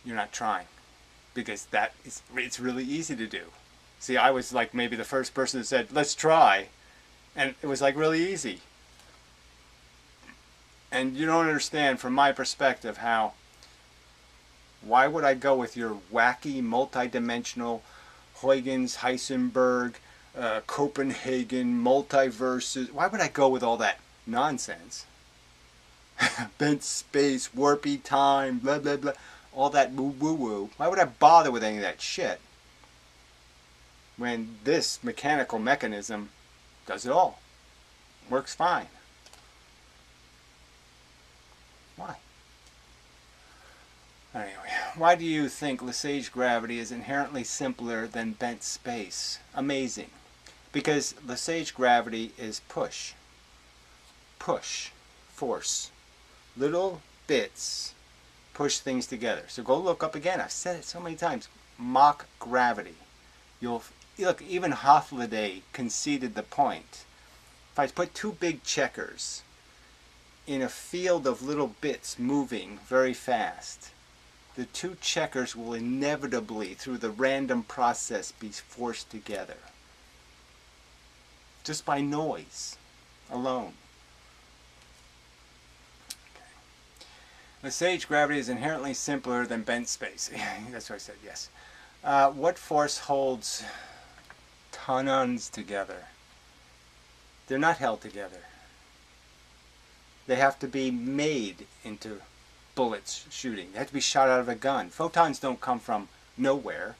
you're not trying. Because it's really easy to do. See, I was like maybe the first person that said, let's try. And it was like really easy. And you don't understand from my perspective how, why would I go with your wacky, multidimensional Huygens, Heisenberg, Copenhagen, multiverses? Why would I go with all that nonsense? Bent space, warpy time, blah, blah, blah. All that woo-woo-woo. Why would I bother with any of that shit? When this mechanical mechanism does it all. Works fine. Why? Anyway, why do you think Lesage gravity is inherently simpler than bent space? Amazing. Because Lesage gravity is push. Push. Force. Little bits push things together. So go look up again. I've said it so many times. Mach gravity. You'll look, even Hoffliday conceded the point. If I put 2 big checkers in a field of little bits moving very fast, the 2 checkers will inevitably, through the random process, be forced together. Just by noise alone. Lesage gravity is inherently simpler than bent space. That's what I said, yes. What force holds tonons together? They're not held together. They have to be made into bullets shooting. They have to be shot out of a gun. Photons don't come from nowhere,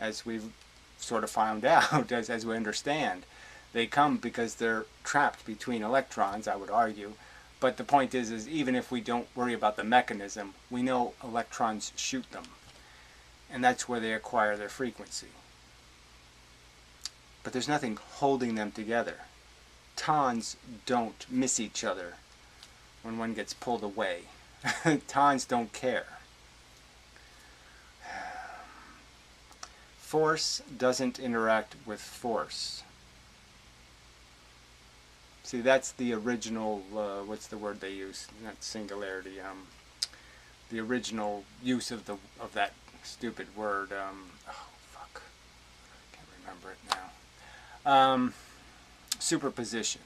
as we've sort of found out, as we understand. They come because they're trapped between electrons, I would argue. But the point is even if we don't worry about the mechanism, we know electrons shoot them. And that's where they acquire their frequency. But there's nothing holding them together. Tons don't miss each other when one gets pulled away. Tons don't care. Force doesn't interact with force. See, that's the original, what's the word they use? Not singularity. The original use of that stupid word. Oh, fuck. Can't remember it now. Superposition.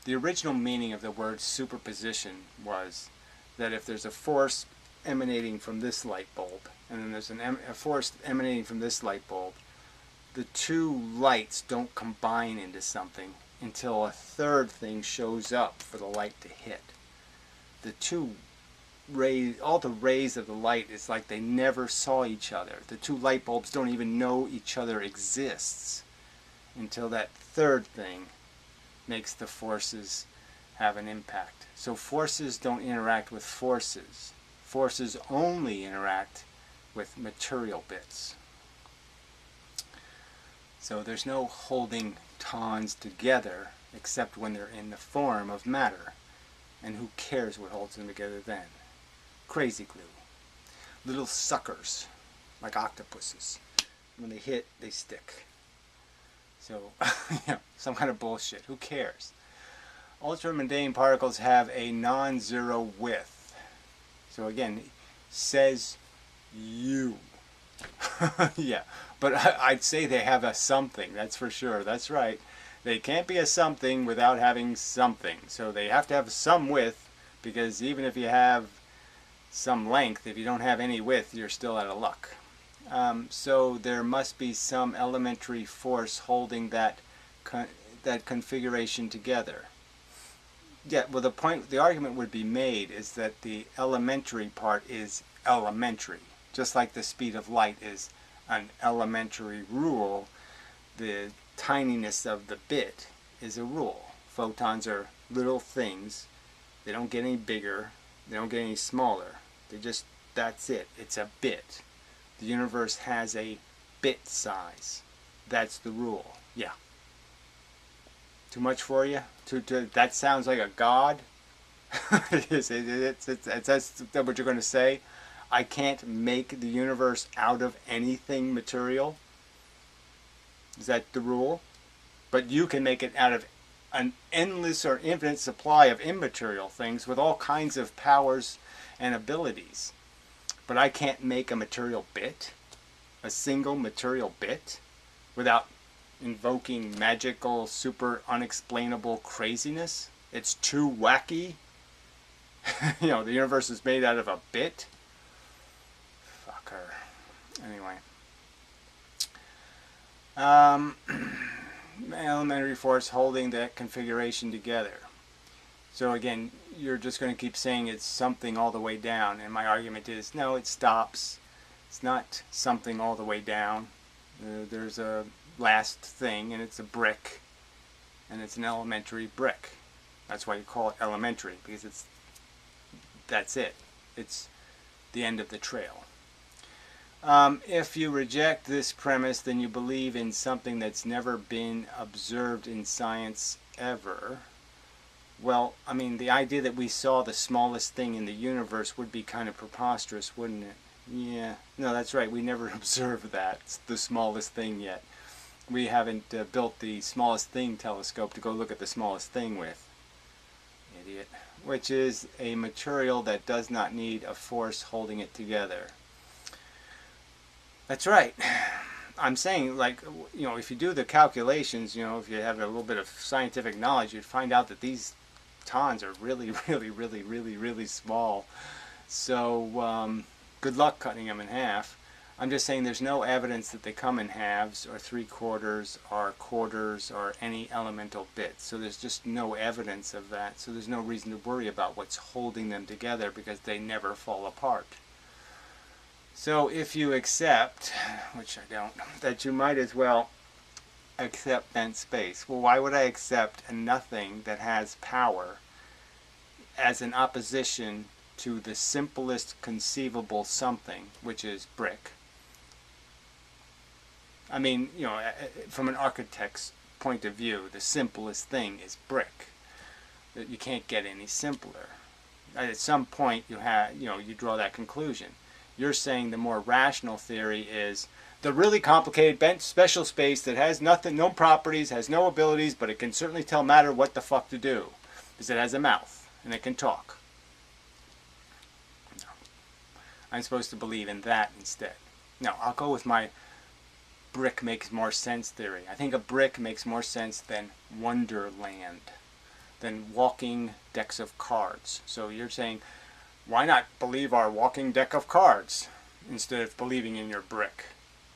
The original meaning of the word superposition was that if there's a force emanating from this light bulb, and then there's a force emanating from this light bulb, the two lights don't combine into something until a third thing shows up for the light to hit. The two rays, all the rays of the light, is like they never saw each other. The two light bulbs don't even know each other exists until that third thing makes the forces have an impact. So forces don't interact with forces. Forces only interact with material bits. So there's no holding tons together except when they're in the form of matter. And who cares what holds them together then? Crazy glue. Little suckers, like octopuses. When they hit, they stick. So, some kind of bullshit. Who cares? Ultramundane particles have a non-zero width. So again, says you. Yeah, but I'd say they have a something, that's for sure. That's right. They can't be a something without having something. So they have to have some width, because even if you have some length, if you don't have any width, you're still out of luck. So there must be some elementary force holding that configuration together. Yeah, well, the argument would be made is that the elementary part is elementary. Just like the speed of light is an elementary rule, the tininess of the bit is a rule. Photons are little things. They don't get any bigger. They don't get any smaller. That's it. It's a bit. The universe has a bit size. That's the rule. Yeah. Too much for you? That sounds like a god? That's what you're going to say? I can't make the universe out of anything material? Is that the rule? But you can make it out of an endless or infinite supply of immaterial things with all kinds of powers and abilities. But I can't make a material bit, a single material bit, without invoking magical, super unexplainable craziness. It's too wacky. The universe is made out of a bit. Fucker. Anyway. Elementary force holding that configuration together. So again, you're just going to keep saying it's something all the way down, and my argument is, no, it stops. It's not something all the way down. There's a last thing, and it's a brick, and it's an elementary brick. That's why you call it elementary, because that's it. It's the end of the trail. If you reject this premise, then you believe in something that's never been observed in science ever. Well, I mean, the idea that we saw the smallest thing in the universe would be kind of preposterous, wouldn't it? Yeah. No, that's right. We never observed that. It's the smallest thing yet. We haven't built the smallest thing telescope to go look at the smallest thing with. Idiot. Which is a material that does not need a force holding it together. That's right. I'm saying, like, if you do the calculations, if you have a little bit of scientific knowledge, you'd find out that these tons are really, really, really, really, really small. So, good luck cutting them in half. I'm just saying there's no evidence that they come in halves or three-quarters or quarters or any elemental bits. So there's just no evidence of that. So there's no reason to worry about what's holding them together because they never fall apart. So if you accept, which I don't, that you might as well accept bent space. Well, why would I accept a nothing that has power as an opposition to the simplest conceivable something, which is brick? I mean, you know, from an architect's point of view, the simplest thing is brick. You can't get any simpler. At some point, you draw that conclusion. You're saying the more rational theory is the really complicated bent special space that has nothing, no properties, has no abilities, but it can certainly tell matter what the fuck to do because it has a mouth and it can talk. No. I'm supposed to believe in that instead. No, I'll go with my brick makes more sense theory. I think a brick makes more sense than Wonderland, than walking decks of cards. So you're saying, why not believe our walking deck of cards instead of believing in your brick?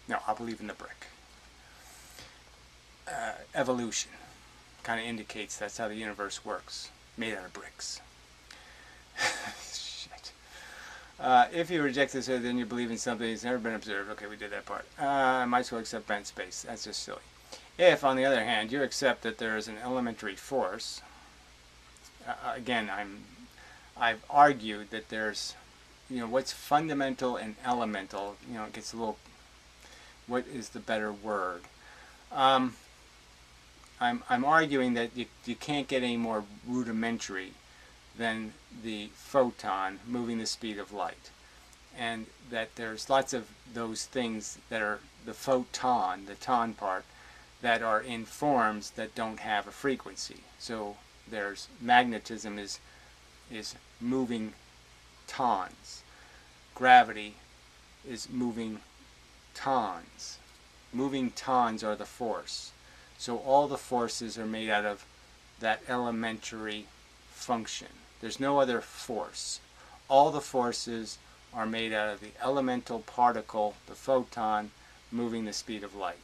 No, I'll believe in the brick. Evolution kind of indicates that's how the universe works, made out of bricks. Shit. If you reject this, then you believe in something that's never been observed. Okay, we did that part. I might as well accept bent space. That's just silly. If, on the other hand, you accept that there is an elementary force, again, I've argued that there's, what's fundamental and elemental, it gets a little, what is the better word? I'm arguing that you can't get any more rudimentary than the photon moving the speed of light. And that there's lots of those things that are the photon, the ton part, that are in forms that don't have a frequency. So there's magnetism is moving tons. Gravity is moving tons. Moving tons are the force. So all the forces are made out of that elementary function. There's no other force. All the forces are made out of the elemental particle, the photon, moving the speed of light.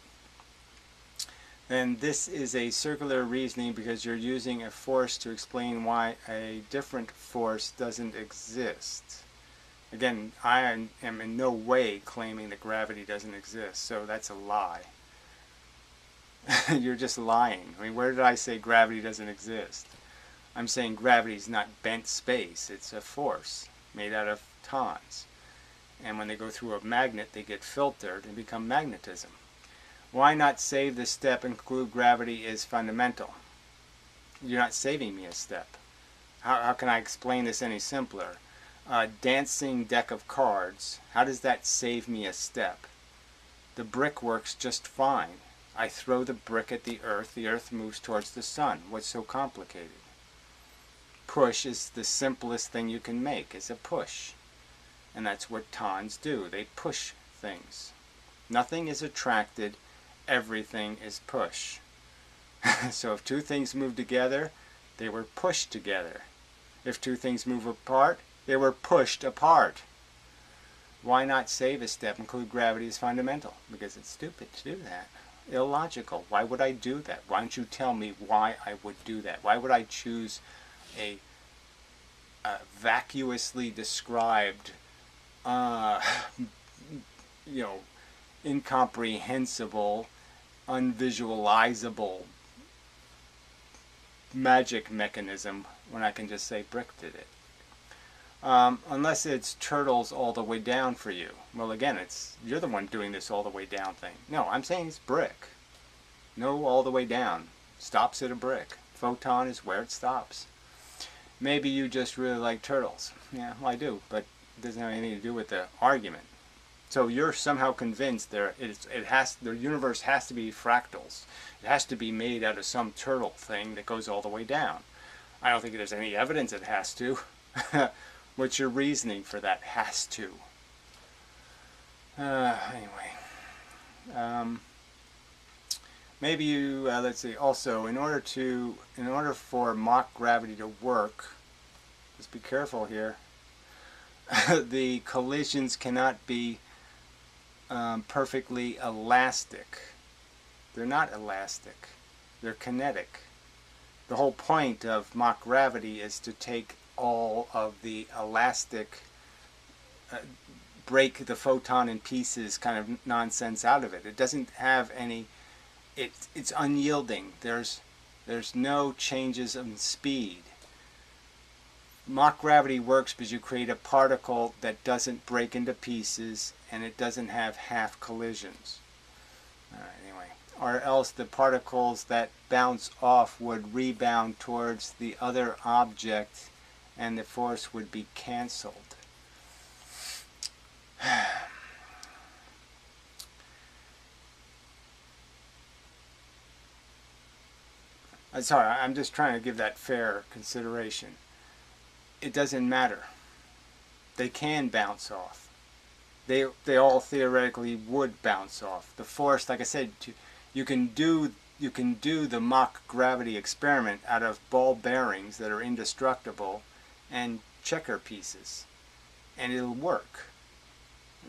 Then this is a circular reasoning because you're using a force to explain why a different force doesn't exist. Again, I am in no way claiming that gravity doesn't exist, so that's a lie. You're just lying. I mean, where did I say gravity doesn't exist? I'm saying gravity is not bent space. It's a force made out of tons. And when they go through a magnet, they get filtered and become magnetism. Why not save this step and conclude gravity is fundamental? You're not saving me a step. How can I explain this any simpler? Dancing deck of cards, how does that save me a step? The brick works just fine. I throw the brick at the earth moves towards the sun. What's so complicated? Push is the simplest thing you can make, is a push. And that's what tons do. They push things. Nothing is attracted, everything is push. So if two things move together, they were pushed together. If two things move apart, they were pushed apart. Why not save a step, include gravity as fundamental? Because it's stupid to do that. Illogical. Why would I do that? Why don't you tell me why I would do that? Why would I choose a vacuously described, incomprehensible, unvisualizable magic mechanism when I can just say brick did it? Unless it's turtles all the way down for you. Well, again, you're the one doing this all the way down thing. No, I'm saying it's brick. No all the way down. Stops at a brick. Photon is where it stops. Maybe you just really like turtles. Yeah, well, I do, but it doesn't have anything to do with the argument. So you're somehow convinced the universe has to be fractals. It has to be made out of some turtle thing that goes all the way down. I don't think there's any evidence it has to. What's your reasoning for that has to? Anyway. Maybe you, let's see, also, in order for mock gravity to work, just be careful here, the collisions cannot be perfectly elastic. They're not elastic. They're kinetic. The whole point of mock gravity is to take all of the elastic, break the photon in pieces kind of nonsense out of it. It doesn't have any, it's unyielding. There's no changes in speed. Mock gravity works because you create a particle that doesn't break into pieces and it doesn't have half collisions. Anyway, or else the particles that bounce off would rebound towards the other object and the force would be canceled. Sorry, I'm just trying to give that fair consideration. It doesn't matter. They can bounce off. They all theoretically would bounce off. The force, like I said, you can do the mock gravity experiment out of ball bearings that are indestructible and checker pieces, and it'll work.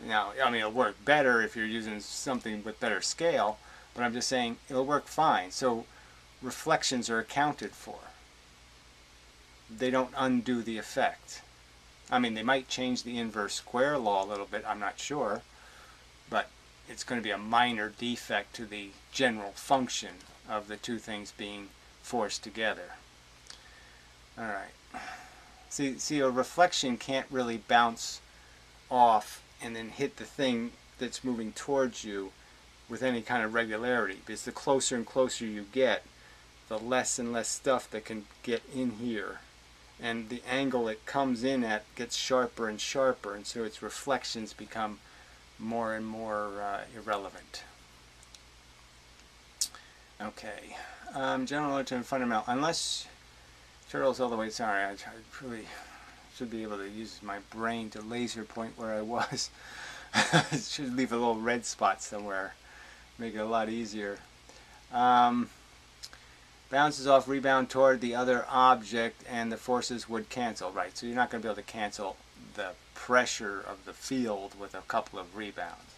Now, I mean, it'll work better if you're using something with better scale, but I'm just saying it'll work fine. So reflections are accounted for. They don't undo the effect. I mean, they might change the inverse square law a little bit, I'm not sure, but it's going to be a minor defect to the general function of the two things being forced together. Alright. See, a reflection can't really bounce off and then hit the thing that's moving towards you with any kind of regularity, because the closer and closer you get, the less and less stuff that can get in here. And the angle it comes in at gets sharper and sharper, and so its reflections become more and more irrelevant. Okay, general relativity fundamental. Unless Turtle's all the way. Sorry, I really should be able to use my brain to laser point where I was. Should leave a little red spot somewhere, make it a lot easier. Bounces off, rebound toward the other object, and the forces would cancel. Right, so you're not going to be able to cancel the pressure of the field with a couple of rebounds.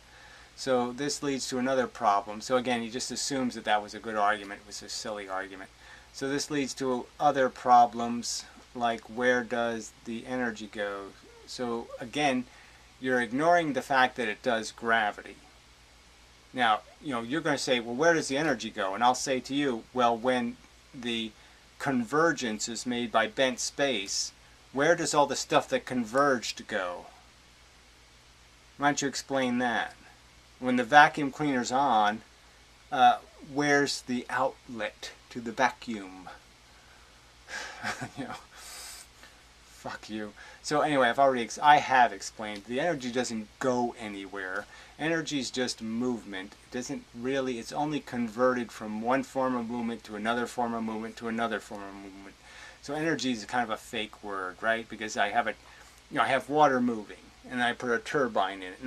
So this leads to another problem. So again, he just assumes that that was a good argument. It was a silly argument. So this leads to other problems, like where does the energy go? So again, you're ignoring the fact that it does gravity. Now, you're going to say, well, where does the energy go? And I'll say to you, well, when the convergence is made by bent space, where does all the stuff that converged go? Why don't you explain that? When the vacuum cleaner's on, where's the outlet to the vacuum? Fuck you. So anyway, I have explained the energy doesn't go anywhere. Energy is just movement. It doesn't really, it's only converted from one form of movement to another form of movement to another form of movement. So energy is kind of a fake word, right? Because I have I have water moving and I put a turbine in it.